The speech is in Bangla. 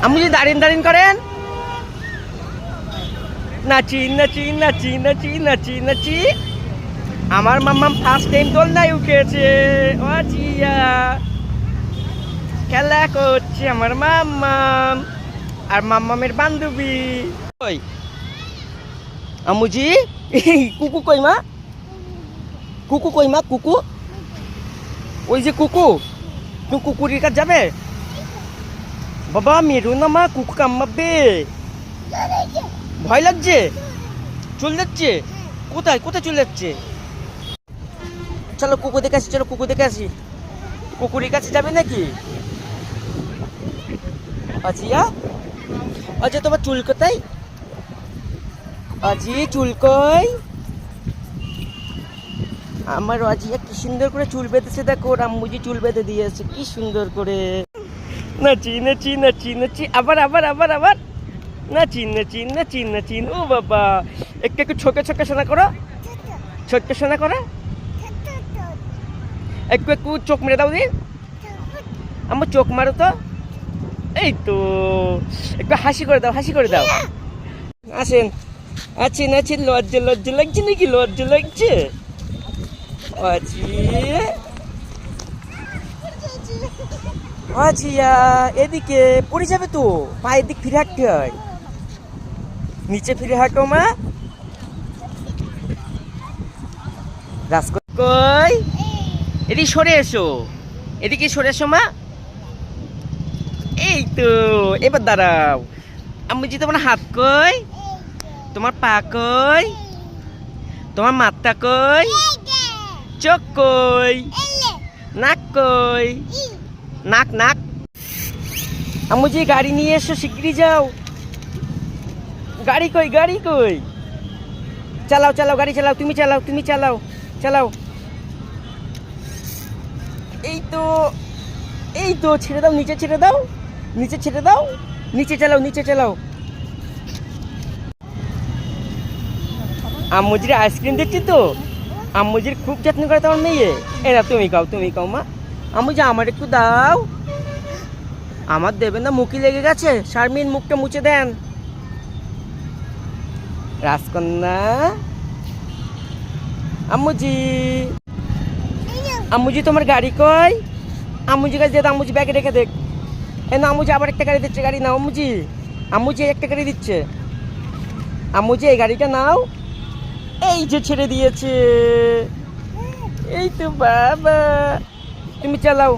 আম্মু যদি দাঁড়িয়ে দাঁড়িয়ে করেন, নাচি নাচি নাচি নাচি নাচি নাচি। আমার মাম্মাম ফার্স্ট টাইম দোলনায় উঠেছে। ও জিয়া, খেলা করছে আমার মাম্মাম আর মাম্মামের বান্ধবী। ওই আম্মুজি, কুকু কই মা? কুকু কই মা? কুকু ওই যে কুকু, তুমি কুকুরের কাছে যাবে? বাবা মেরো না মা, কুকু কামড়াবে। ভয় লাগছে? চলে যাচ্ছে? কোথায় কোথায় চলে যাচ্ছে? চলো কুকুর দেখে আসি, চলো কুকুর দেখে আসি। কুকুরের কাছে যাবে নাকি? আজিয়া, আচ্ছা তোমার চুল কোথায়? আজি চুল কই? আমার আজিয়া কি সুন্দর করে চুল বেঁধেছে, দেখো রাম্মুজি চুল বেঁধে দিয়েছে কি সুন্দর করে। নাচি নাচি নাচি নাচি, আবার আবার আবার আবার নাচি নাচি নাচি নাচি। ও বাবা, একটু একটু ছোকে ছোকে শোনা করো, ছোট্ট শোনা করো। একটু একটু চোখ মেরে দাও দি, আমার চোখ মারো তো। এই তো, একটু হাসি করে দাও, হাসি করে দাও। আসেন, আছেন আছেন। লজ্জা লজ্জা লাগছে নাকি? লজ্জা লাগছে? আজিয়া এদিকে পড়ে যাবে তো, পায়ের দিক ফিরে হাঁটতে হয়। নিচে ফিরে হাঁটো মা। কই, এদিকে সরে এসো, এদিকে সরে এসো মা। এই তো, এবার দাঁড়াও। আম্মুজি তোমার হাত কই? তোমার পা কই? তোমার মাথা কই? চোখ কই? নাক কই? নাক নাক। আম্মুজি গাড়ি নিয়ে এসো, শিগগিরই যাও। গাড়ি কই? গাড়ি কই? চালাও চালাও, গাড়ি চালাও, তুমি চালাও, তুমি চালাও, চালাও। এই তো, এই তো, ছেড়ে দাও, নিচে ছেড়ে দাও, নিচে ছেড়ে দাও, নিচে চালাও, নিচে চালাও। আম্মুজির আইসক্রিম দেখছি তো, আম্মুজির খুব যত্ন করে তোমার মেয়ে। এরা তুমি খাও, তুমি খাও মা। আম্মুজি আমার একটু দাও। আমার দেবেন না, মুখে লেগে গেছে। শারমিন মুখটা মুছে দেন। রাজকন্যা, আম্মুজি, আম্মুজি তোমার গাড়ি কই? আম্মুজি কাছে দিয়ে, আম্মুজি ব্যাগে রেখে দেখ। এ না, আম্মুজি আবার একটা গাড়ি দিচ্ছে। গাড়ি নাও আম্মুজি, আম্মুজি একটা গাড়ি দিচ্ছে। আম্মুজি এই গাড়িটা নাও। এই যে ছেড়ে দিয়েছে। এই তো বাবা, তুমি চালাও।